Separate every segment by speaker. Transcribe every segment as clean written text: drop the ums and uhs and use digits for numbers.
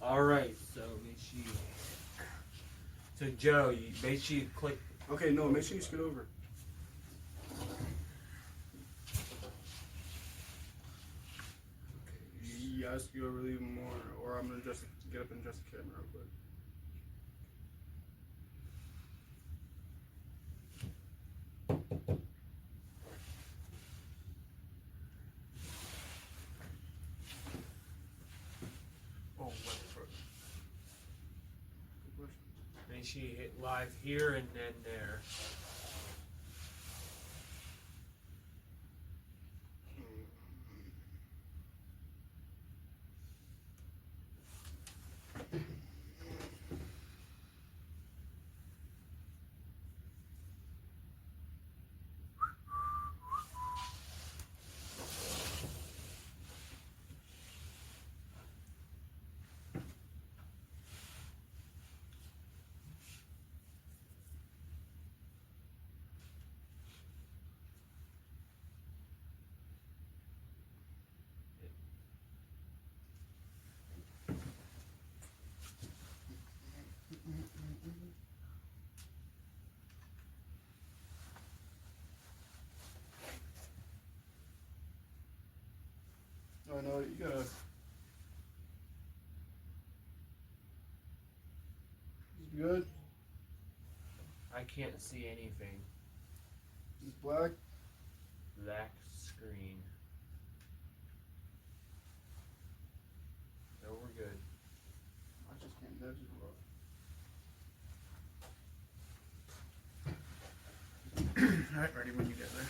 Speaker 1: All right, so make sure you. So Joe, make sure you click.
Speaker 2: Okay, no, make sure you scoot over. Yes, you over even more, or I'm gonna just get up and adjust the camera real quick. Oh, what? Good question.
Speaker 1: Make sure you hit live here and then there.
Speaker 2: Oh no, you gotta. It's good.
Speaker 1: I can't see anything.
Speaker 2: It's black.
Speaker 1: Black screen. No, we're good.
Speaker 2: I just can't. That just rough.
Speaker 3: All right, ready when you get there.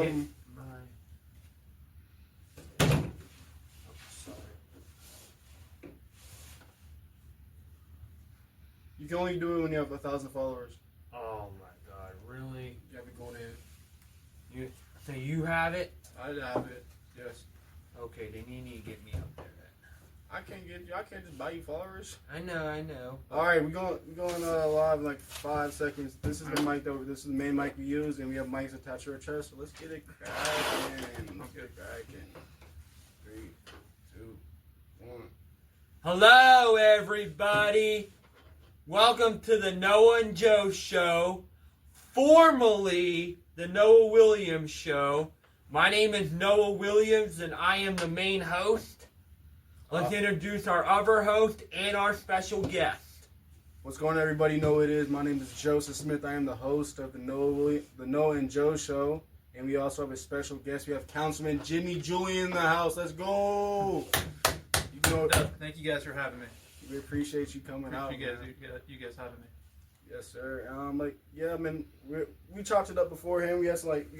Speaker 1: Hit my. Oh, sorry.
Speaker 2: You can only do it when you have 1,000 followers.
Speaker 1: Oh my God! Really?
Speaker 2: You have to go in.
Speaker 1: So you have it?
Speaker 2: I have it. Yes.
Speaker 1: Okay, then you need to get me up there then.
Speaker 2: I can't get you. I can't just buy you followers.
Speaker 1: I know.
Speaker 2: All right, we're going live in like 5 seconds. This is the mic that this is the main mic we use, and we have mics attached to our chest. So let's get it cracking. Let's get it cracking. 3, 2, 1.
Speaker 1: Hello, everybody. Welcome to the Noah and Joe Show, formerly the Noah Williams Show. My name is Noah Williams, and I am the main host. Let's introduce our other host and our special guest.
Speaker 2: What's going on, everybody? You know who it is. My name is Joseph Smith. I am the host of the Noah and Joe Show, and we also have a special guest. We have Councilman Jimmy Julian in the house. Let's go!
Speaker 3: Thank you guys for having me.
Speaker 2: We appreciate you coming out.
Speaker 3: You guys having me.
Speaker 2: Yes, sir. Man, we chopped it up beforehand. We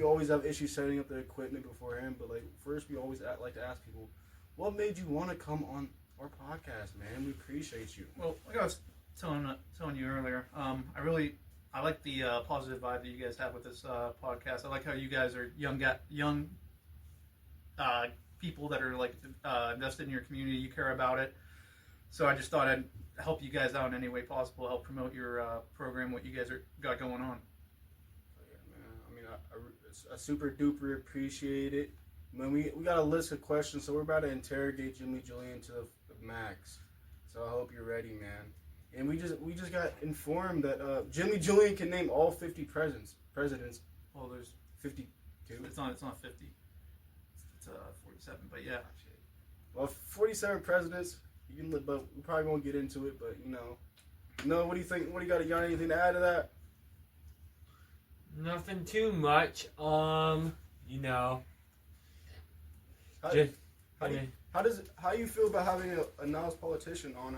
Speaker 2: always have issues setting up the equipment beforehand, but first we always like to ask people, what made you want to come on our podcast, man? We appreciate you.
Speaker 3: Well, like I was telling you earlier, I like the positive vibe that you guys have with this podcast. I like how you guys are young people that are invested in your community. You care about it. So I just thought I'd help you guys out in any way possible, help promote your program, what you guys got going on.
Speaker 2: Oh, yeah, man. I mean, I super duper appreciate it. Man, we got a list of questions, so we're about to interrogate Jimmy Julian to the max. So I hope you're ready, man. And we just got informed that Jimmy Julian can name all 50 presidents.
Speaker 3: Well, there's
Speaker 2: 52.
Speaker 3: It's not 50. It's 47. But yeah.
Speaker 2: Well, 47 presidents. You can live, but we probably won't get into it. But No, what do you think? What do you got? You got anything to add to that?
Speaker 1: Nothing too much.
Speaker 2: How you feel about having a novice politician on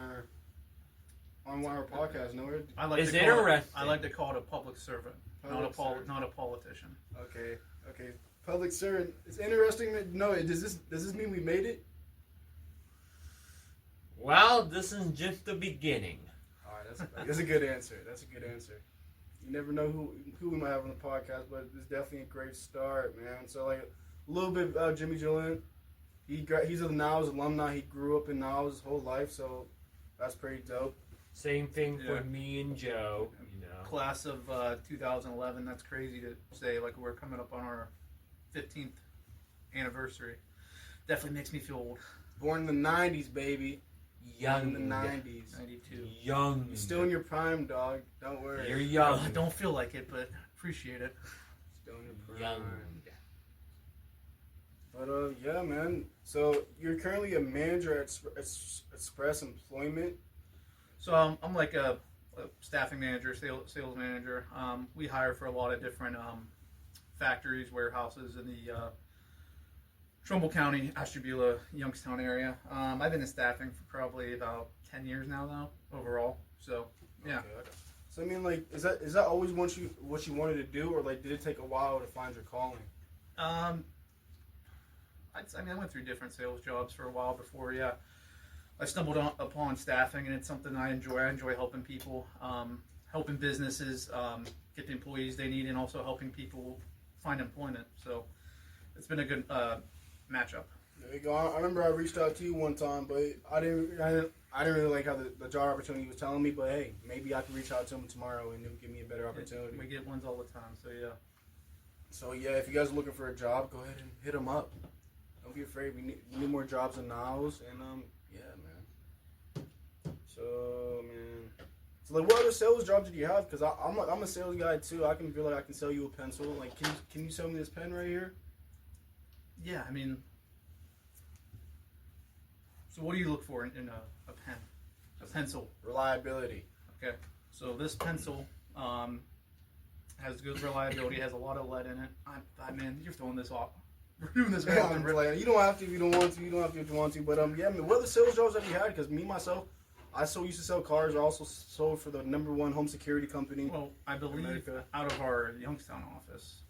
Speaker 2: one of our podcasts?
Speaker 3: I like to call it a public servant, not a politician.
Speaker 2: Okay. Public servant. It's interesting. No, does this mean we made it?
Speaker 1: Well, this is just the beginning.
Speaker 2: All right, that's a good answer. You never know who we might have on the podcast, but it's definitely a great start, man. So a little bit about Jimmy Julian. He's a Niles alumni. He grew up in Niles his whole life, so that's pretty dope.
Speaker 1: Same thing for me and Joe.
Speaker 3: Class of 2011. That's crazy to say. We're coming up on our 15th anniversary. Definitely makes me feel old.
Speaker 2: Born in the 90s, baby.
Speaker 1: Young.
Speaker 2: In the 90s.
Speaker 3: 92.
Speaker 1: Young.
Speaker 2: You're still in your prime, dog. Don't worry.
Speaker 1: You're young.
Speaker 3: I don't feel like it, but appreciate it.
Speaker 2: Still in your prime.
Speaker 1: Young.
Speaker 2: But yeah, man. So you're currently a manager at Express Employment.
Speaker 3: So I'm like a staffing manager, sales manager. We hire for a lot of different factories, warehouses in the Trumbull County, Ashtabula, Youngstown area. I've been in staffing for probably about 10 years now, though, overall. So yeah.
Speaker 2: Okay. So I mean, like, is that always what you wanted to do, or like, did it take a while to find your calling?
Speaker 3: I went through different sales jobs for a while before. Yeah, I stumbled upon staffing, and it's something I enjoy. I enjoy helping people, helping businesses get the employees they need, and also helping people find employment. So it's been a good matchup.
Speaker 2: There you go. I remember I reached out to you one time, but I didn't really like how the job opportunity was telling me. But hey, maybe I can reach out to him tomorrow and it'll give me a better opportunity.
Speaker 3: We get ones all the time. So yeah.
Speaker 2: So yeah, if you guys are looking for a job, go ahead and hit them up. Don't be afraid. We need more jobs in Niles, and yeah, man. So man, so like, what other sales jobs did you have? Because I'm a sales guy too. I can feel like I can sell you a pencil. Like, can you sell me this pen right here?
Speaker 3: Yeah, I mean, so what do you look for in a pen? A pencil.
Speaker 2: Reliability.
Speaker 3: Okay, so this pencil has good reliability, has a lot of lead in it. Man, you're throwing this off. We're doing this very often.
Speaker 2: You don't have to if you don't want to. You don't have to if you want to. But yeah, I mean, what other sales jobs have you had? Because me, myself, I used to sell cars. I also sold for the #1 home security company.
Speaker 3: Well, I believe
Speaker 2: America.
Speaker 3: out of our Youngstown office,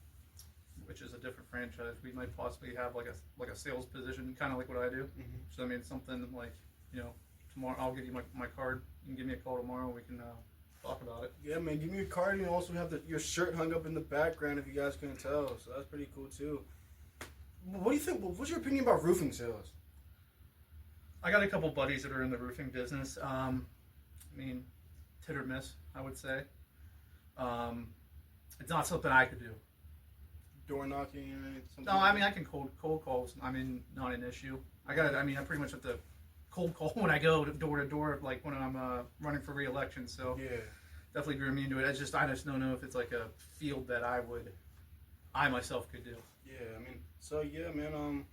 Speaker 3: which is a different franchise, we might possibly have like a sales position, kind of like what I do.
Speaker 2: Mhm.
Speaker 3: So I mean, something like, tomorrow I'll give you my card. You can give me a call tomorrow. We can talk about it.
Speaker 2: Yeah, man, give me your card. And you also have your shirt hung up in the background if you guys couldn't tell. So that's pretty cool too. What do you think? What's your opinion about roofing sales?
Speaker 3: I got a couple buddies that are in the roofing business. I mean, hit or miss, I would say. It's not something I could do.
Speaker 2: Door knocking or something?
Speaker 3: No, I mean, I can cold calls. I mean, not an issue. I pretty much have to cold call when I go door to door, like when I'm running for re-election. So
Speaker 2: Yeah.
Speaker 3: definitely grew me into it. I just don't know if it's like a field that I myself could do.
Speaker 2: Yeah, I mean, so yeah, man.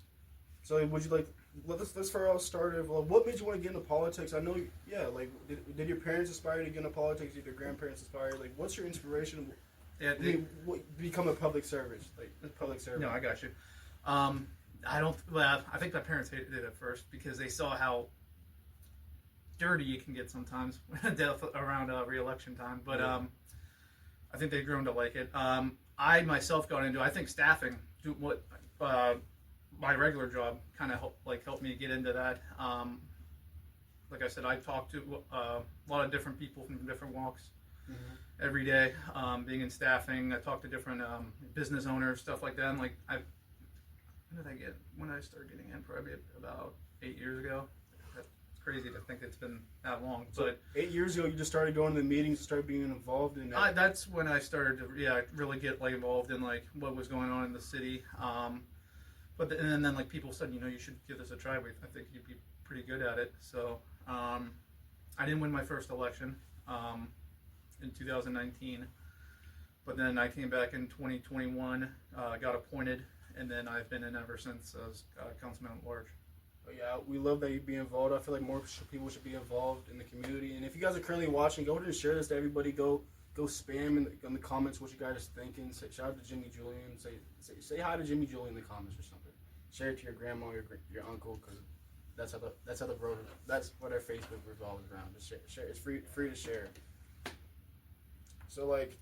Speaker 2: So would you like? Let's for all start of what made you want to get into politics? I know, yeah. Like, did your parents inspire you to get into politics? Did your grandparents inspire you? Like, what's your inspiration?
Speaker 3: Yeah,
Speaker 2: Become a public service, like public servant.
Speaker 3: No, I got you. I don't. Well, I think my parents hated it at first because they saw how dirty it can get sometimes around re-election time. But
Speaker 2: Yeah.
Speaker 3: I think they've grown to like it. I myself got into. I think staffing. What my regular job kind of helped me get into that. Like I said, I talked to a lot of different people from different walks
Speaker 2: Mm-hmm.
Speaker 3: every day. Being in staffing, I talked to different business owners, stuff like that. And like when did I start getting in? Probably about 8 years ago. That's crazy to think it's been that long. But
Speaker 2: 8 years ago, you just started going to the meetings and started being involved in that.
Speaker 3: that's when I started to really get like involved in like what was going on in the city. And then like people said, you should give this a try. I think you'd be pretty good at it. So I didn't win my first election in 2019, but then I came back in 2021, got appointed, and then I've been in ever since as councilman at large.
Speaker 2: But yeah, we love that you be involved. I feel like more people should be involved in the community. And if you guys are currently watching, go ahead and share this to everybody. Go spam in the comments what you guys are thinking. Say shout out to Jimmy Julian. Say hi to Jimmy Julian in the comments or something. Share it to your grandma, your uncle, because that's what our Facebook revolves around. Just share. It's free to share. So like,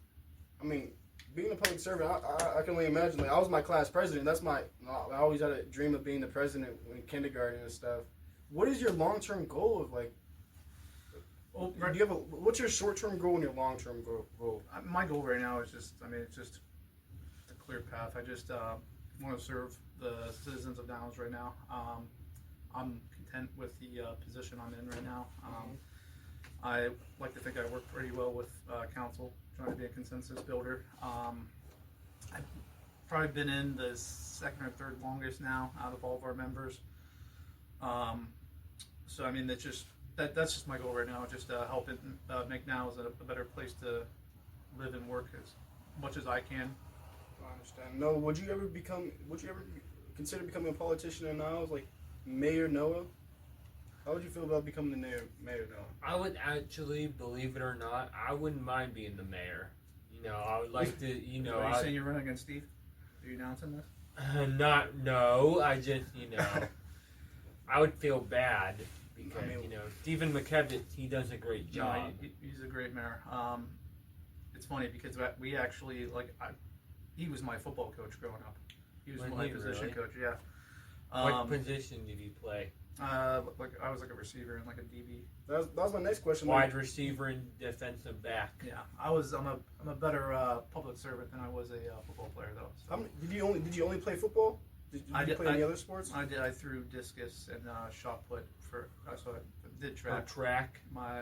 Speaker 2: I mean, being a public servant, I can only imagine. Like, I was my class president. I always had a dream of being the president in kindergarten and stuff. What is your long-term goal of like?
Speaker 3: Well,
Speaker 2: Do you have what's your short-term goal and your long-term goal?
Speaker 3: my goal right now is just, it's just a clear path. I just want to serve the citizens of Dallas right now. I'm content with the position I'm in right now. I like to think I work pretty well with council, trying to be a consensus builder. probably been in the second or third longest now out of all of our members. So I mean, that's just my goal right now, just help it make Niles a better place to live and work as much as I can.
Speaker 2: I understand. No, would you ever consider becoming a politician in Niles, like Mayor Noah? How would you feel about becoming the Mayor Noah?
Speaker 1: I would actually, believe it or not, I wouldn't mind being the mayor. You know, I would like to, you know.
Speaker 3: Are you saying you're running against Steve? Are you announcing this?
Speaker 1: No, I just, you know, I would feel bad because,
Speaker 2: I mean,
Speaker 1: you know, Stephen McKevitz, he does a great
Speaker 3: No,
Speaker 1: job.
Speaker 3: he's a great mayor. It's funny because we actually, he was my football coach growing up. He was
Speaker 1: Was
Speaker 3: my
Speaker 1: he
Speaker 3: position
Speaker 1: really?
Speaker 3: coach, yeah.
Speaker 1: What position did he play?
Speaker 3: I was like a receiver and like a DB.
Speaker 2: That was my next question.
Speaker 1: Wide receiver and defensive back.
Speaker 3: Yeah, I'm a better public servant than I was a football player though. So.
Speaker 2: Did you only play football? Did you play any other sports?
Speaker 3: I did. I threw discus and shot put for. So I did track.
Speaker 1: Track.
Speaker 3: My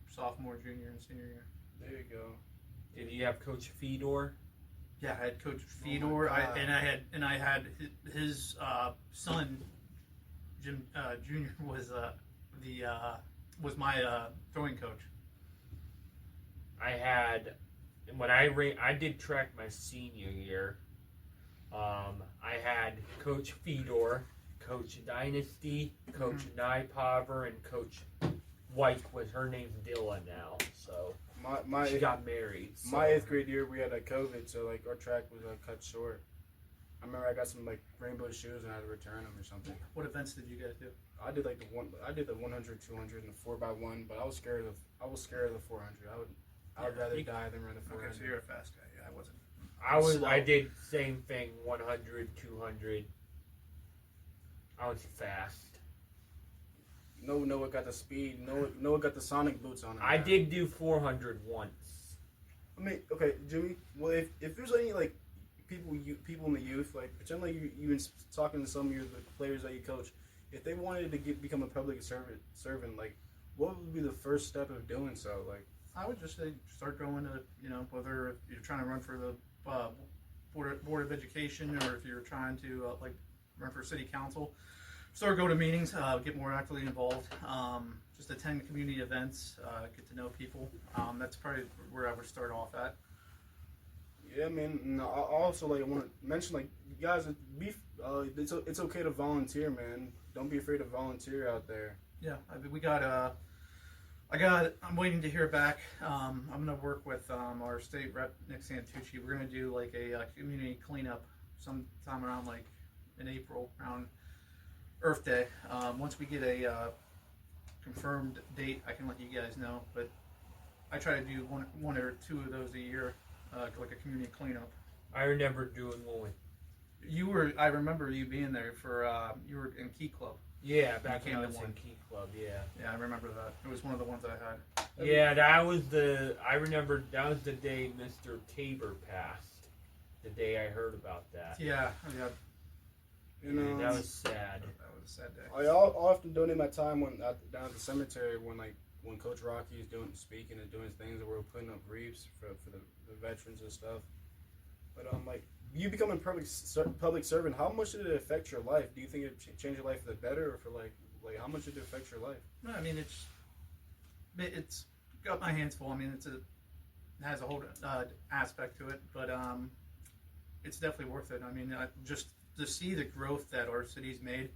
Speaker 3: sophomore, junior, and senior year.
Speaker 2: There you go.
Speaker 1: Did you have Coach Fedor?
Speaker 3: Yeah, I had Coach
Speaker 2: Oh
Speaker 3: Fedor.
Speaker 2: my God.
Speaker 3: I had his son, Jim Jr. was my throwing coach.
Speaker 1: I had when I did track my senior year. I had Coach Fedor, Coach Dynasty, Coach Nypaver, and Coach White. Was her name's Dilla now, so she got married. So.
Speaker 2: My 8th grade year, we had a COVID, so like our track was cut short. I remember I got some like rainbow shoes and I had to return them or something.
Speaker 3: What events did you guys do?
Speaker 2: I did like the 100, 200, and the 4x1, but I was scared of the 400. I would rather die than run the 400.
Speaker 3: Okay, so you're a fast guy. Yeah, I wasn't.
Speaker 1: I did same thing, 100, 200. I was fast.
Speaker 2: Noah got the speed. Noah got the Sonic boots on him.
Speaker 1: I did do 400 once.
Speaker 2: I mean, okay, Jimmy. Well, if there's any like people in the youth, like pretend like you been talking to some of the players that you coach, if they wanted to become a public servant, like what would be the first step of doing so? Like
Speaker 3: I would just say start going to, whether you're trying to run for the board of education or if you're trying to run for city council, start go to meetings, get more actively involved, just attend community events, get to know people. That's probably where I would start off at.
Speaker 2: yeah, man. And I also like want to mention like you guys, it's okay to volunteer, man. Don't be afraid to volunteer out there.
Speaker 3: Yeah, I mean, I'm waiting to hear back. I'm going to work with our state rep, Nick Santucci. We're going to do like a community cleanup sometime around like in April, around Earth Day. Once we get a confirmed date, I can let you guys know. But I try to do one or two of those a year, like a community cleanup.
Speaker 1: I remember doing one with.
Speaker 3: I remember you being there for, you were in Key Club.
Speaker 1: Yeah, back when
Speaker 3: came
Speaker 1: I
Speaker 3: to
Speaker 1: was
Speaker 3: one.
Speaker 1: in Key Club, yeah.
Speaker 3: Yeah, I remember that. It was one of the ones I had.
Speaker 1: Yeah, I remember that was the day Mr. Tabor passed. The day I heard about that.
Speaker 3: Yeah.
Speaker 2: You know,
Speaker 1: That was sad.
Speaker 3: That was a sad day.
Speaker 2: I often donate my time down at the cemetery when Coach Rocky is speaking and doing things, and we're putting up wreaths for the veterans and stuff. But like you becoming a public servant, how much did it affect your life? Do you think it changed your life for the better, or for like how much did it affect your life?
Speaker 3: No, I mean it's got my hands full. I mean it has a whole aspect to it, but it's definitely worth it. I mean just to see the growth that our city's made,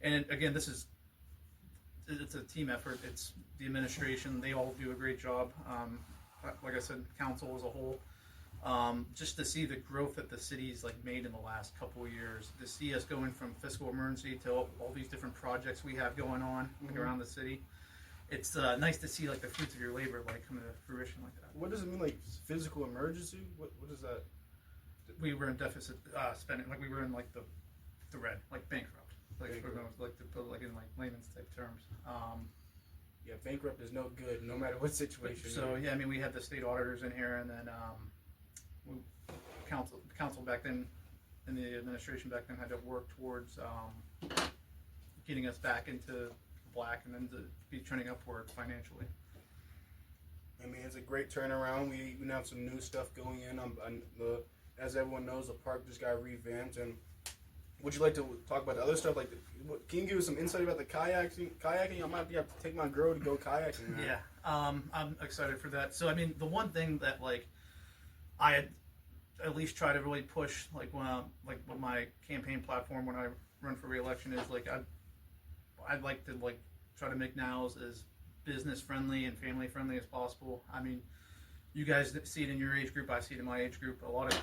Speaker 3: and again it's a team effort. It's the administration; they all do a great job. Like I said, council as a whole. Just to see the growth that the city's made in the last couple of years, to see us going from fiscal emergency to all these different projects we have going on around the city, it's nice to see the fruits of your labor come to fruition like that.
Speaker 2: What does it mean, like physical emergency? What is that?
Speaker 3: We were in deficit spending, we were in the red, bankrupt, to put in layman's type terms.
Speaker 2: Yeah, bankrupt is no good, no matter what situation.
Speaker 3: So yeah, I mean we had the state auditors in here, and then council back then, and the administration back then had to work towards getting us back into the black, and then to be trending upward financially.
Speaker 2: I mean, it's a great turnaround. We now have some new stuff going in. as everyone knows, the park just got revamped. And would you like to talk about the other stuff? Like, can you give us some insight about the kayaking? I might have to take my girl to go kayaking. Man.
Speaker 3: Yeah, I'm excited for that. So I mean, the one thing that like I had at least try to really push like with my campaign platform when I run for re-election is like I'd like to like try to make Niles as business friendly and family friendly as possible. I mean, you guys see it in your age group, I see it in my age group. A lot of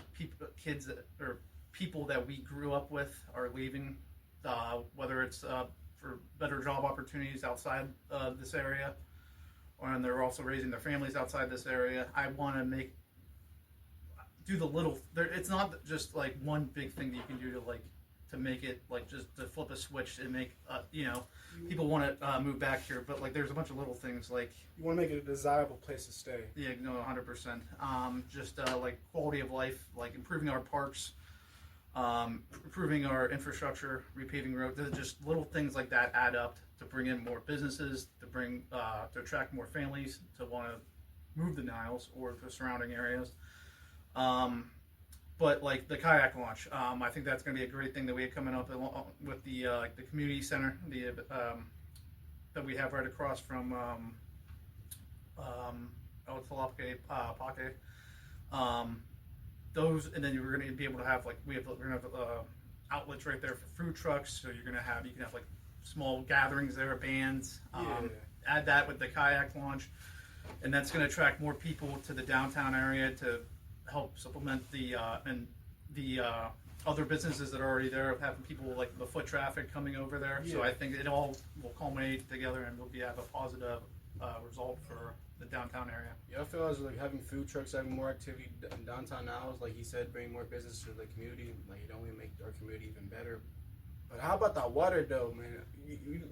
Speaker 3: kids that or people that we grew up with are leaving, whether it's for better job opportunities outside this area, and they're also raising their families outside this area. I want to do the little. It's not just like one big thing that you can do to make it like just to flip a switch and make people want to move back here. But like there's a bunch of little things like
Speaker 2: you want to make it a desirable place to stay.
Speaker 3: Yeah, no, 100%. Just like quality of life, like improving our parks, improving our infrastructure, repaving roads. Just little things like that add up to bring in more businesses, to attract more families to want to move the Niles or the surrounding areas. But like the kayak launch, I think that's going to be a great thing that we have coming up with the community center, that we have right across from El Talape Pake. Those, and then you're going to be able to have we're going to have outlets right there for food trucks. So you can have like small gatherings there, bands. Add that with the kayak launch, and that's going to attract more people to the downtown area to help supplement the other businesses that are already there, of having people like the foot traffic coming over there. Yeah. So I think it all will culminate together and we'll have a positive result for the downtown area.
Speaker 2: Yeah, I feel as like having food trucks, having more activity in downtown Niles, like he said, bring more business to the community. Like it only make our community even better. But how about that water though, man?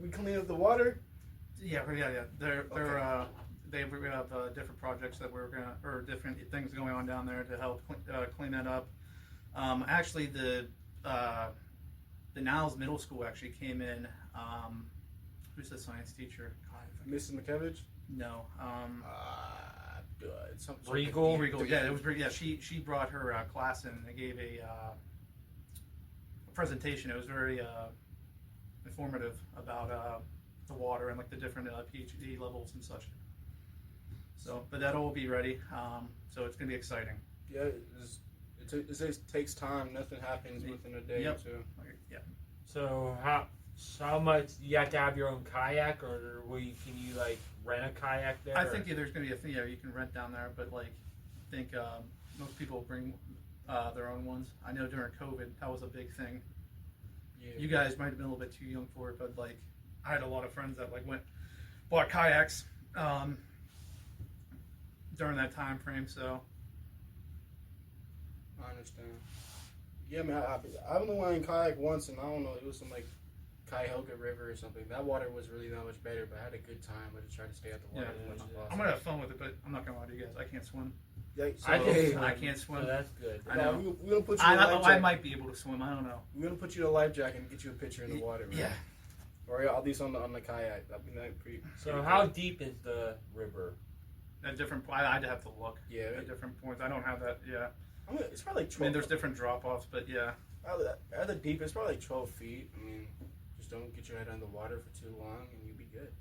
Speaker 2: We clean up the water?
Speaker 3: Yeah. They're we have different projects that different things going on down there to help clean that up. Actually, the Niles Middle School actually came in. Who's the science teacher?
Speaker 2: Mrs. McKevich?
Speaker 3: No.
Speaker 1: Regal.
Speaker 3: Yeah, it was. Yeah, she brought her class in and they gave a presentation. It was very informative about the water and like the different PhD levels and such. So, but that'll all be ready. So it's gonna be exciting.
Speaker 2: Yeah, it takes time. Nothing happens within a day or two.
Speaker 3: Yeah.
Speaker 1: So how much you have to have your own kayak, or can you like rent a kayak there?
Speaker 3: I think there's gonna be a thing. Yeah, you can rent down there, but like I think most people bring their own ones. I know during COVID that was a big thing. Yeah. You guys might have been a little bit too young for it, but like I had a lot of friends that like bought kayaks. During that time frame, so
Speaker 2: I understand. Yeah, man, I only went in kayak once, and I don't know, it was some like Cuyahoga River or something. That water was really not much better, but I had a good time. I just tried to stay at the water as much as possible.
Speaker 3: I'm gonna have fun with it, but I'm not gonna lie to you guys. I can't swim.
Speaker 2: Yeah,
Speaker 3: I can't swim.
Speaker 1: So that's good.
Speaker 3: I know.
Speaker 2: We're gonna put you in a life jacket.
Speaker 3: I might be able to swim. I don't know.
Speaker 2: We're gonna put you in a life jacket and get you a picture in the water, man.
Speaker 3: Yeah.
Speaker 2: Or at least on the kayak. That'd be pretty.
Speaker 1: So how deep is the river?
Speaker 3: At different, I'd have to look.
Speaker 2: Yeah.
Speaker 3: At different points, I don't have that. Yeah.
Speaker 2: I mean, it's probably like 12.
Speaker 3: I mean, there's different drop-offs, but yeah.
Speaker 2: At the deep, it's probably like 12 feet. I mean, just don't get your head under the water for too long, and you'll be good.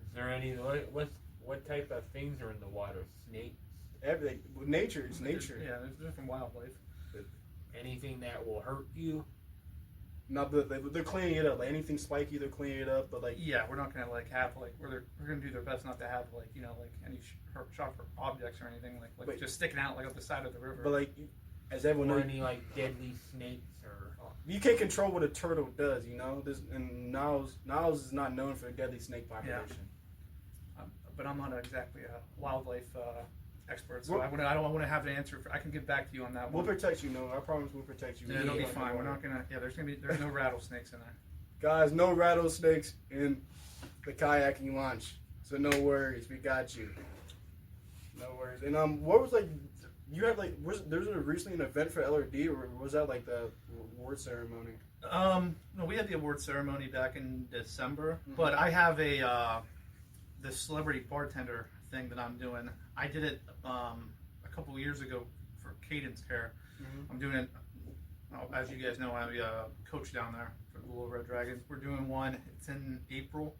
Speaker 1: Is there any what type of things are in the water? Snakes?
Speaker 2: Everything. Nature. It's nature.
Speaker 3: Yeah, there's different wildlife.
Speaker 1: Anything that will hurt you?
Speaker 2: No, they're cleaning it up. Like anything spiky, they're cleaning it up. But like,
Speaker 3: yeah, we're not gonna like have like we're gonna do their best not to have like like any sharp objects or anything like just sticking out like up the side of the river.
Speaker 2: But like, as everyone knows,
Speaker 1: any like deadly snakes or
Speaker 2: you can't control what a turtle does. And Niles is not known for a deadly snake population.
Speaker 3: Yeah. But I'm not exactly a wildlife expert, so I don't want to have an answer. I can get back to you on that one.
Speaker 2: We'll protect you, Noah. I promise we'll protect you.
Speaker 3: Yeah, it'll be fine. We're not gonna. Yeah, there's no rattlesnakes in there.
Speaker 2: Guys, no rattlesnakes in the kayaking launch, so no worries. We got you. No worries. And what was like? You had like there was recently an event for LRD, or was that like the award ceremony?
Speaker 3: No, we had the award ceremony back in December, but I have the celebrity bartender thing that I'm doing. I did it a couple of years ago for Cadence Care,
Speaker 2: Mhm.
Speaker 3: I'm doing it. As you guys know, I'm a coach down there for the Little Red Dragons. We're doing one. It's in April.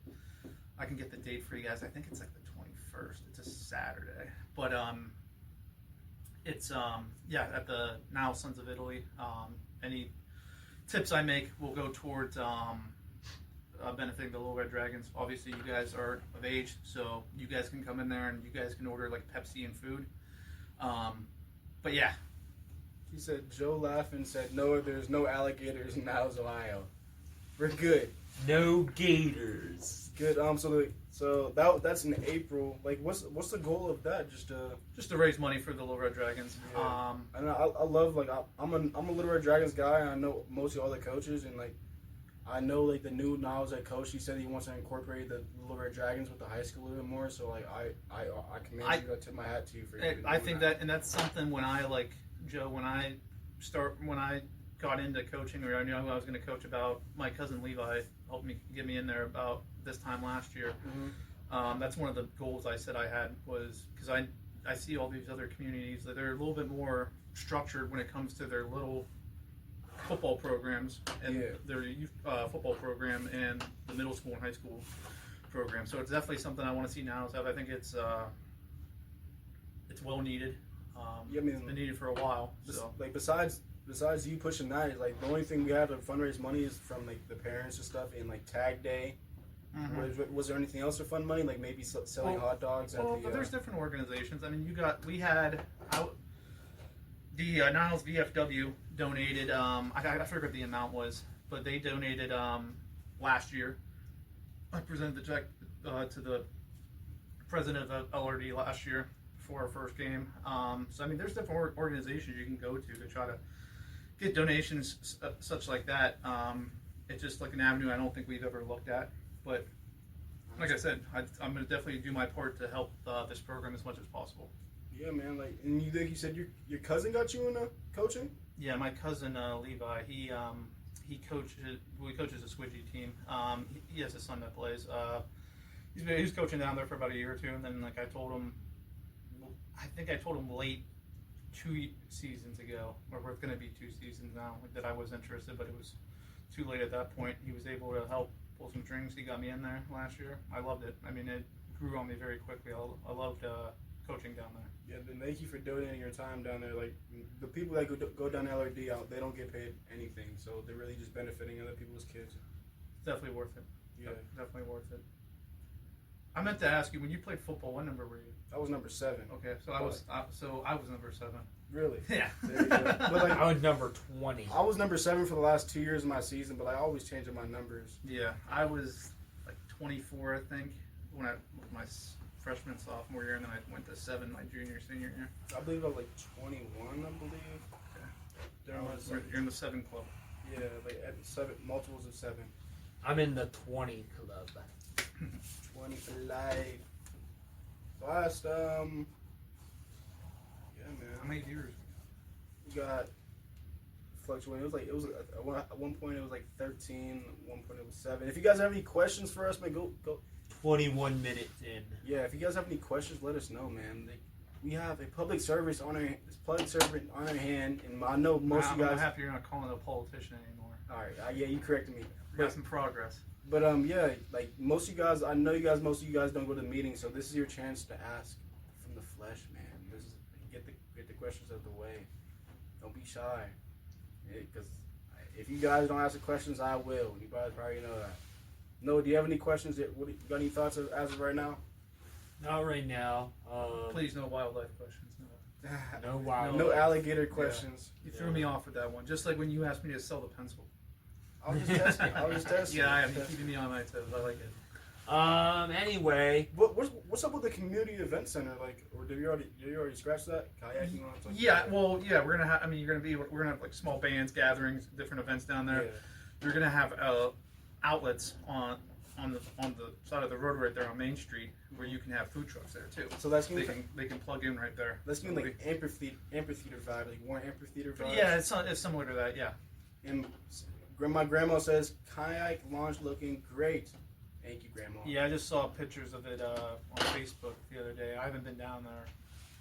Speaker 3: I can get the date for you guys. I think it's like the 21st. It's a Saturday, but it's at the Now Sons of Italy. Any tips I make will go towards benefiting the Little Red Dragons. Obviously, you guys are of age, so you guys can come in there and you guys can order like Pepsi and food. But yeah,
Speaker 2: He said, Joe laughing said, no, there's no alligators in Niles, Ohio. We're good.
Speaker 1: No gators.
Speaker 2: Good. So that's in April. Like, what's the goal of that? Just
Speaker 3: just to raise money for the Little Red Dragons.
Speaker 2: Yeah. And I love, like, I'm a Little Red Dragons guy. I know mostly all the coaches, and like I know like the new Niles head coach. He said he wants to incorporate the Little Red Dragons with the high school a little bit more. So like I commend you. I tip my hat to you for.
Speaker 3: I think that, and that's something when I like Joe, when I got into coaching, or I knew I was going to coach, about my cousin Levi helped me get me in there about this time last year.
Speaker 2: Mm-hmm.
Speaker 3: That's one of the goals I said I had, was because I see all these other communities that they're a little bit more structured when it comes to their little football programs and their youth football program and the middle school and high school program. So it's definitely something I want to see now. So I think it's well needed.
Speaker 2: Yeah, I mean,
Speaker 3: it's been needed for a while. So
Speaker 2: like besides you pushing that, like the only thing we have to fundraise money is from like the parents and stuff, and like Tag Day.
Speaker 3: Mm-hmm.
Speaker 2: Was there anything else for fun money, like maybe selling hot dogs at the?
Speaker 3: But there's different organizations. I mean, we had the Niles VFW donated. I forget what the amount was, but they donated last year. I presented the check to the president of LRD last year for our first game. So I mean, there's different organizations you can go to try to get donations such like that. It's just like an avenue I don't think we've ever looked at. But like I said, I'm going to definitely do my part to help this program as much as possible.
Speaker 2: Yeah, man. Like, and you said your cousin got you into coaching?
Speaker 3: Yeah, my cousin Levi. He coaches a Swidgy team. He has a son that plays. He was coaching down there for about a year or two, and then like I think I told him late 2 seasons ago, or we're going to be 2 seasons now, that I was interested, but it was too late at that point. He was able to help pull some strings. He got me in there last year. I loved it. I mean, it grew on me very quickly. I loved coaching down there.
Speaker 2: Yeah, then thank you for donating your time down there. Like, the people that go down to LRD, they don't get paid anything, so they're really just benefiting other people's kids.
Speaker 3: It's definitely worth it.
Speaker 2: Yeah.
Speaker 3: Definitely worth it. I meant to ask you, when you played football, what number were you?
Speaker 2: I was number 7.
Speaker 3: Okay, so I was number 7.
Speaker 2: Really?
Speaker 3: Yeah.
Speaker 2: There you go. But like,
Speaker 1: I was number 20.
Speaker 2: I was number 7 for the last 2 years of my season, but I always changing my numbers.
Speaker 3: Yeah, I was like 24, I think, when my freshman and sophomore year, and then I went to 7 my junior, senior year.
Speaker 2: I believe I was like 21, I believe.
Speaker 3: You're in the 7 club.
Speaker 2: Yeah, like at 7, multiples of 7.
Speaker 1: I'm in the 20 club.
Speaker 2: 20 for life. Last, yeah, man.
Speaker 3: How many years?
Speaker 2: We got fluctuating. It was at one point it was like 13. At one point it was 7. If you guys have any questions for us, man, go.
Speaker 1: 21 minutes in.
Speaker 2: Yeah, if you guys have any questions, let us know, man. We have a public service on our hand, and I know most of you guys.
Speaker 3: I'm happy you're not calling it a politician anymore.
Speaker 2: All right, yeah, you corrected me.
Speaker 3: We got some progress.
Speaker 2: But yeah, like most of you guys, I know most of you guys don't go to the meetings, so this is your chance to ask from the flesh, man. This is get the questions out of the way. Don't be shy, because if you guys don't ask the questions, I will. You guys probably know that. No, do you have any questions? You got any thoughts as of right now?
Speaker 1: Not right now.
Speaker 3: Please, no wildlife questions. No.
Speaker 1: No wild.
Speaker 2: No alligator questions.
Speaker 3: You threw me off with that one, just like when you asked me to sell the pencil.
Speaker 2: I was just testing.
Speaker 3: Yeah, I am keeping me on my toes. I like it.
Speaker 1: Anyway.
Speaker 2: What's up with the community event center? Like, or did you already scratch that? Kayaking on something?
Speaker 3: Yeah, well, yeah, we're gonna have. I mean, we're gonna have like small bands, gatherings, different events down there.
Speaker 2: Yeah.
Speaker 3: You're gonna have outlets on the side of the road right there on Main Street where you can have food trucks there too.
Speaker 2: So that's gonna
Speaker 3: they can plug in right there.
Speaker 2: That's gonna be like amphitheater vibe, like more amphitheater vibe.
Speaker 3: Yeah, it's similar to that. Yeah.
Speaker 2: And my grandma says kayak launch looking great. Thank you, Grandma.
Speaker 3: Yeah, I just saw pictures of it on Facebook the other day. I haven't been down there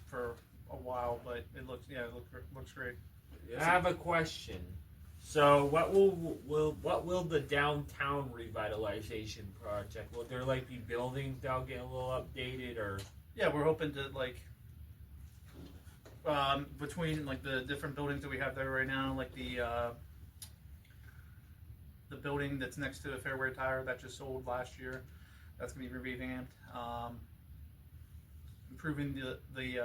Speaker 3: for a while, but it looks great.
Speaker 1: I have a question. So, what will the downtown revitalization project? Will there like be buildings that'll get a little updated, or?
Speaker 3: Yeah, we're hoping to like between like the different buildings that we have there right now, like the building that's next to the Fairway Tire that just sold last year, that's gonna be revamped. Improving the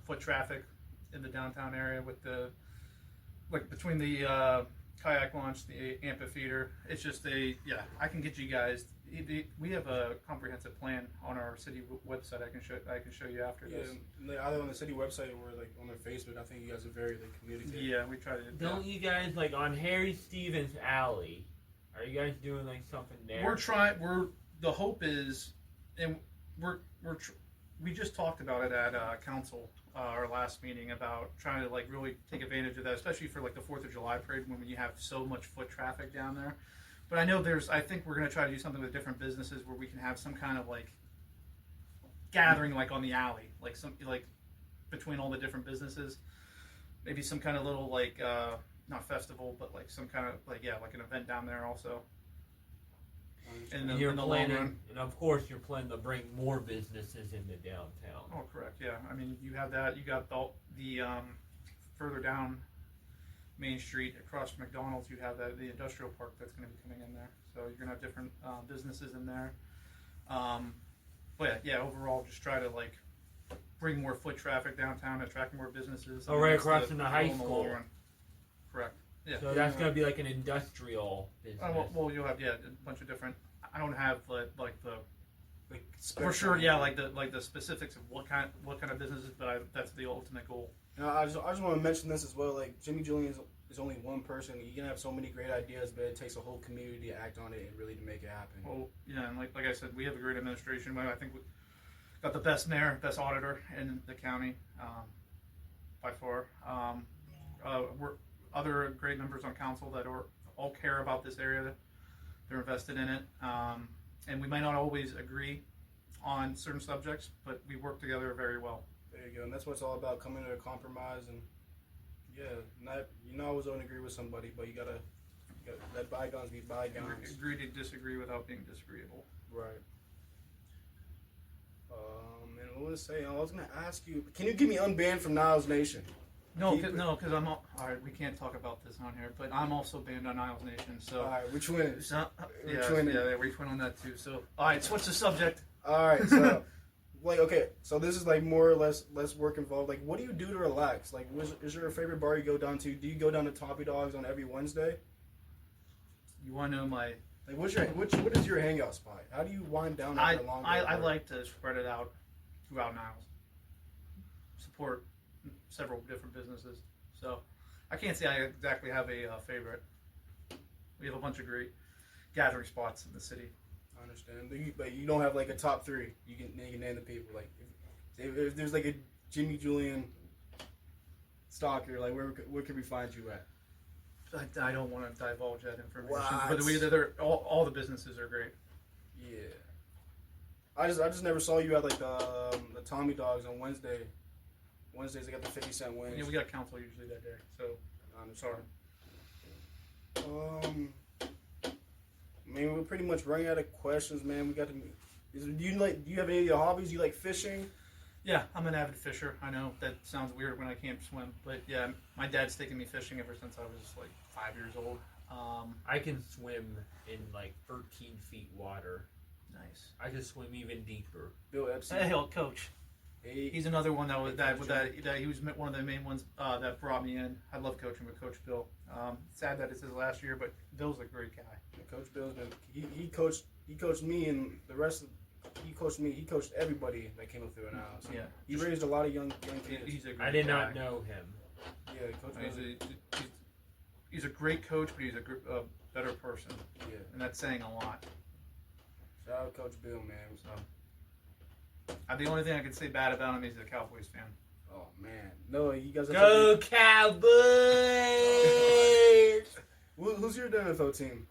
Speaker 3: foot traffic in the downtown area with the like between the kayak launch, the amphitheater. It's just I can get you guys. We have a comprehensive plan on our city website. I can show you after this.
Speaker 2: Yeah, either on the city website or like on their Facebook. I think you guys are very like communicative.
Speaker 3: Yeah, we try to.
Speaker 1: Don't you guys like on Harry Stevens Alley? Are you guys doing like something there?
Speaker 3: We're trying. The hope is, and we just talked about it at council, our last meeting, about trying to like really take advantage of that, especially for like the 4th of July parade when you have so much foot traffic down there. But I know I think we're going to try to do something with different businesses where we can have some kind of like gathering like on the alley, like between all the different businesses, maybe some kind of little like not festival, but like some kind of like an event down there also.
Speaker 1: And you're planning, and of course you're planning to bring more businesses into downtown.
Speaker 3: Oh, correct. Yeah, I mean you have that. You got the further down Main Street across from McDonald's. You have the industrial park that's going to be coming in there. So you're going to have different businesses in there. But yeah, overall, just try to like bring more foot traffic downtown, attract more businesses.
Speaker 1: Oh, right across from the high school.
Speaker 3: Correct. Yeah.
Speaker 1: So that's going to be like an industrial business.
Speaker 3: Well, you'll have a bunch of different. I don't have like the
Speaker 2: Like
Speaker 3: for sure. Yeah, like the specifics of what kind of businesses, but that's the ultimate goal.
Speaker 2: Now, I just want to mention this as well. Like Jimmy Julian is only one person. You can have so many great ideas, but it takes a whole community to act on it and really to make it happen.
Speaker 3: Well, yeah, and like I said, we have a great administration. I think we got the best mayor, best auditor in the county by far. We're other great members on council that all care about this area. They're invested in it, and we might not always agree on certain subjects, but we work together very well.
Speaker 2: There you go, and that's what it's all about: coming to a compromise. And not always don't agree with somebody, but you gotta let bygones be bygones.
Speaker 3: Agree to disagree without being disagreeable.
Speaker 2: Right. And what was I was gonna ask you, can you get me unbanned from Niles Nation?
Speaker 3: No, because I'm all right. We can't talk about this on here, but I'm also banned on Niles Nation. So,
Speaker 2: All right, which one?
Speaker 3: we went on that too. So, all right, switch the subject.
Speaker 2: All right, so okay, so this is like more or less work involved. Like, what do you do to relax? Like, is there a favorite bar you go down to? Do you go down to Toppy Dogs on every Wednesday?
Speaker 3: You want to know my?
Speaker 2: Like, what is your hangout spot? How do you wind down after a long day?
Speaker 3: I like to spread it out throughout Niles. Support several different businesses. So I can't say I exactly have a favorite. We have a bunch of great gathering spots in the city.
Speaker 2: I understand, but you don't have like a top 3. You can name the people. Like if there's like a Jimmy Julian stalker, like where can we find you at?
Speaker 3: I don't want to divulge that information.
Speaker 2: What?
Speaker 3: But all the businesses are great.
Speaker 2: Yeah. I just never saw you at like the Tommy Dogs on Wednesday. Wednesdays they got the 50-cent wings.
Speaker 3: Yeah, we got council usually that day. So I'm sorry.
Speaker 2: I mean, we're pretty much running out of questions, man. We got to. Do you have any of your hobbies? You like fishing?
Speaker 3: Yeah, I'm an avid fisher. I know that sounds weird when I can't swim, but yeah, my dad's taken me fishing ever since I was like 5 years old.
Speaker 1: I can swim in like 13 feet water.
Speaker 3: Nice.
Speaker 1: I can swim even deeper.
Speaker 2: Bill Epstein.
Speaker 3: Hey, coach. He's another one that he was one of the main ones that brought me in. I love coaching with Coach Bill. Sad that it's his last year, but Bill's a great guy.
Speaker 2: Coach Bill's been he coached me and the rest of he coached everybody that came up through now. So
Speaker 3: yeah,
Speaker 2: he raised a lot of young kids.
Speaker 1: I did not know him.
Speaker 2: Yeah, Coach
Speaker 3: he's a great coach, but he's a better person.
Speaker 2: Yeah,
Speaker 3: and that's saying a lot.
Speaker 2: Shout out Coach Bill, man.
Speaker 3: So. The only thing I can say bad about him is he's a Cowboys fan.
Speaker 2: Oh man, no, you guys.
Speaker 1: Go Cowboys!
Speaker 2: Who's your NFL team?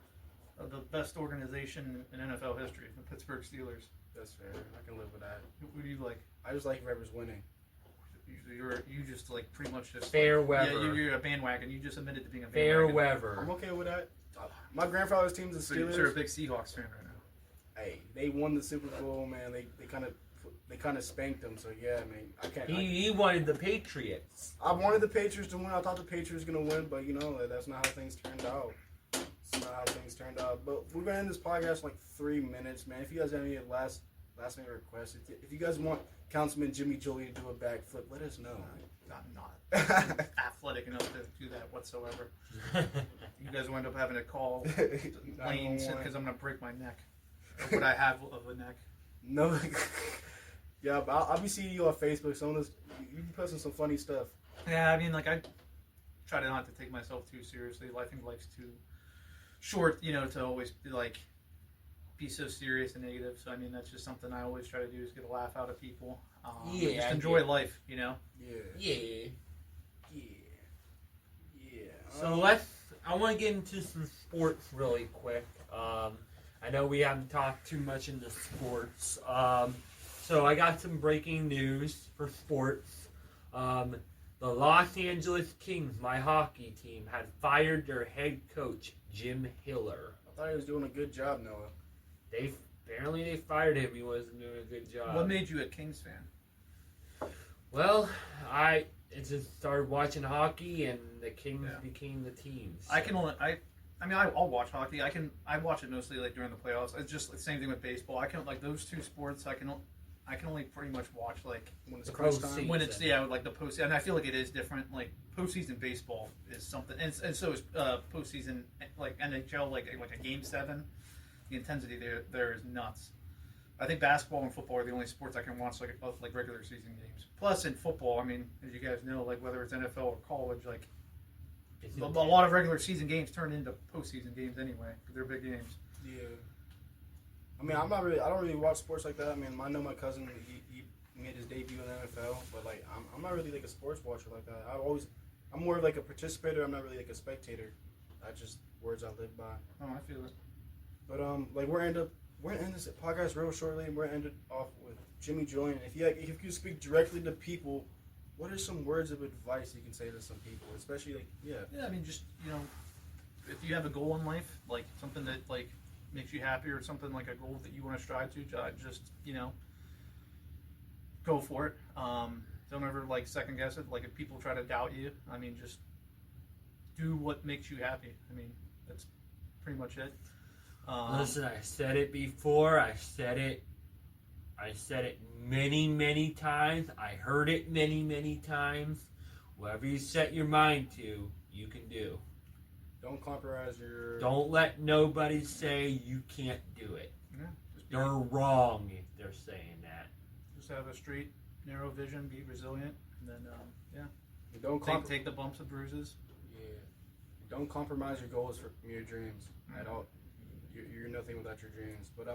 Speaker 3: The best organization in NFL history, the Pittsburgh Steelers.
Speaker 2: That's fair. I can live with that.
Speaker 3: Who do you like?
Speaker 2: I just like whoever's winning.
Speaker 3: You just like pretty much just
Speaker 1: Fair
Speaker 3: like,
Speaker 1: weather.
Speaker 3: Yeah, you're a bandwagon. You just admitted to being a
Speaker 1: Fair
Speaker 3: bandwagon.
Speaker 1: weather.
Speaker 2: I'm okay with that. My grandfather's team's the
Speaker 3: So
Speaker 2: Steelers.
Speaker 3: you're a big Seahawks fan right now.
Speaker 2: Hey, they won the Super Bowl, man. They kind of spanked them. So yeah, man. I can't.
Speaker 1: He wanted the Patriots.
Speaker 2: I wanted the Patriots to win. I thought the Patriots were gonna win, but that's not how things turned out. That's not how things turned out. But we're gonna end this podcast in like 3 minutes, man. If you guys have any last minute requests, if you guys want Councilman Jimmy Julian to do a backflip, let us know.
Speaker 3: I'm not athletic enough to do that whatsoever. You guys will end up having to call lanes because I'm gonna break my neck. Or what I have of a neck.
Speaker 2: No. Yeah, but I'll be seeing you on Facebook. Some of this, you be posting some funny stuff.
Speaker 3: Yeah, I mean, like I try to not to take myself too seriously. I think life's too short, to always be so serious and negative. So I mean, that's just something I always try to do is get a laugh out of people. Just enjoy life,
Speaker 2: Yeah.
Speaker 1: Yeah.
Speaker 2: So
Speaker 1: I want to get into some sports really quick. I know we haven't talked too much into sports. So I got some breaking news for sports. The Los Angeles Kings, my hockey team, had fired their head coach, Jim Hiller.
Speaker 2: I thought he was doing a good job, Noah.
Speaker 1: Apparently they fired him. He wasn't doing a good job.
Speaker 3: What made you a Kings fan?
Speaker 1: Well, I just started watching hockey, and the Kings
Speaker 3: Yeah.
Speaker 1: became the team. So.
Speaker 3: I'll watch hockey. I watch it mostly like during the playoffs. It's just the same thing with baseball. I can like those two sports. I can only pretty much watch like
Speaker 2: When it's
Speaker 1: The
Speaker 2: crunch
Speaker 1: postseason.
Speaker 2: time.
Speaker 3: when it's like the postseason. And I feel like it is different. Like postseason baseball is something, and so is postseason like NHL like a game 7. The intensity there is nuts. I think basketball and football are the only sports I can watch like regular season games. Plus in football, I mean, as you guys know, like whether it's NFL or college, like
Speaker 1: It's
Speaker 3: a lot of regular season games turn into postseason games anyway. They're big games.
Speaker 2: Yeah. I mean, I don't really watch sports like that. I mean, I know my cousin, he made his debut in the NFL, but like, I'm not really like a sports watcher like that. I'm more of like a participator. I'm not really like a spectator. That's just words I live by.
Speaker 3: Oh, I feel it.
Speaker 2: But like we're gonna end this podcast real shortly, and we're gonna end it off with Jimmy Julian. If you speak directly to people, what are some words of advice you can say to some people, especially like
Speaker 3: Yeah, I mean, just if you have a goal in life, like something that like makes you happy, or something like a goal that you want to strive to, just go for it. Don't ever like second guess it. Like if people try to doubt you, I mean, just do what makes you happy. I mean, that's pretty much it.
Speaker 1: Listen, I said it before. I said it many, many times. I heard it many, many times. Whatever you set your mind to, you can do.
Speaker 2: don't compromise your.
Speaker 1: Don't let nobody say you can't do it.
Speaker 3: Yeah, just
Speaker 1: They're wrong if they're saying that.
Speaker 3: just have a straight, narrow vision, be resilient, and then
Speaker 2: Don't
Speaker 3: take the bumps and bruises.
Speaker 2: Yeah. Don't compromise your goals from your dreams at all. You're nothing without your dreams. But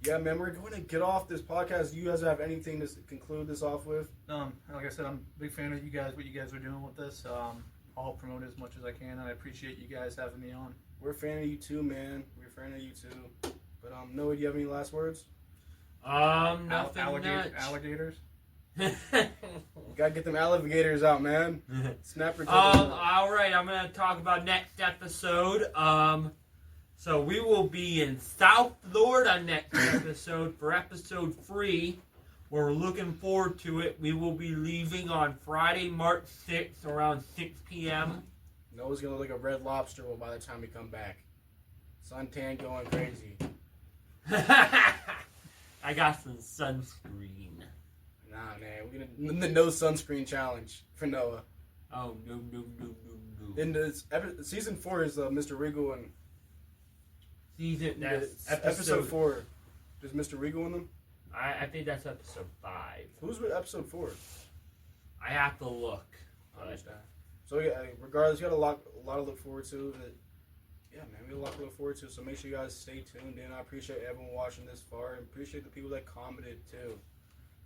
Speaker 2: yeah, man, we're going to get off this podcast. You guys have anything to conclude this off with?
Speaker 3: Like I said, I'm a big fan of you guys, what you guys are doing with this. I'll help promote it as much as I can, and I appreciate you guys having me on.
Speaker 2: We're a fan of you too, man. We're a fan of you too. But Noah, do you have any last words?
Speaker 1: Nothing
Speaker 3: Alligators.
Speaker 2: You gotta get them alligators out, man. Snapper.
Speaker 1: All right, I'm gonna talk about next episode. So we will be in South Florida next episode for episode 3. We're looking forward to it. We will be leaving on Friday, March 6th, around 6 p.m.
Speaker 2: Noah's gonna look like a red lobster by the time we come back. Suntan going crazy.
Speaker 1: I got some sunscreen.
Speaker 2: Nah, man, we're gonna the no sunscreen challenge for Noah.
Speaker 1: Oh no.
Speaker 2: In the season 4 is Mr. Regal and
Speaker 1: That's
Speaker 2: episode 4. Does Mr. Regal in them?
Speaker 1: I think that's episode 5.
Speaker 2: Who's with episode 4?
Speaker 1: I have to look.
Speaker 2: I understand. So yeah, regardless, you got a lot to look forward to. Yeah, man, we got a lot to look forward to. So make sure you guys stay tuned in. I appreciate everyone watching this far, and appreciate the people that commented too.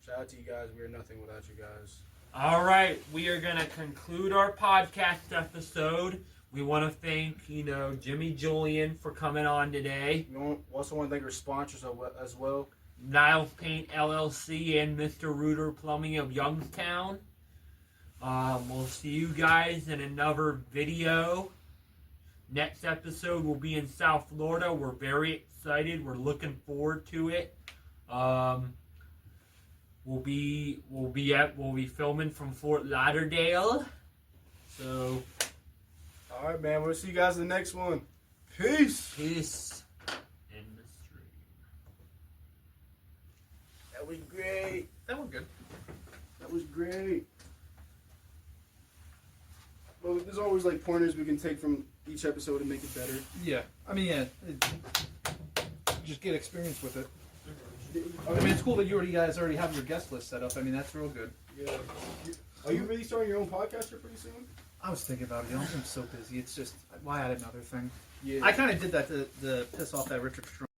Speaker 2: Shout out to you guys. We are nothing without you guys.
Speaker 1: All right, we are going to conclude our podcast episode. We want to thank, Jimmy Julian for coming on today.
Speaker 2: We also want to thank our sponsors as well.
Speaker 1: Niles Paint LLC and Mr. Reuter Plumbing of Youngstown. We'll see you guys in another video. Next episode will be in South Florida. We're very excited. We're looking forward to it. We'll be filming from Fort Lauderdale. So,
Speaker 2: All right, man. We'll see you guys in the next one. Peace.
Speaker 1: peace in the stream.
Speaker 2: That was great.
Speaker 3: That was good.
Speaker 2: That was great. Well, there's always like pointers we can take from each episode and make it better.
Speaker 3: Yeah. I mean, yeah. Just get experience with it. I mean, it's cool that you guys already have your guest list set up. I mean, that's real good.
Speaker 2: Yeah. Are you really starting your own podcast here pretty soon?
Speaker 3: I was thinking about it. I'm so busy. It's just, why add another thing?
Speaker 2: Yeah.
Speaker 3: I kind of did that to piss off that Richard Strong.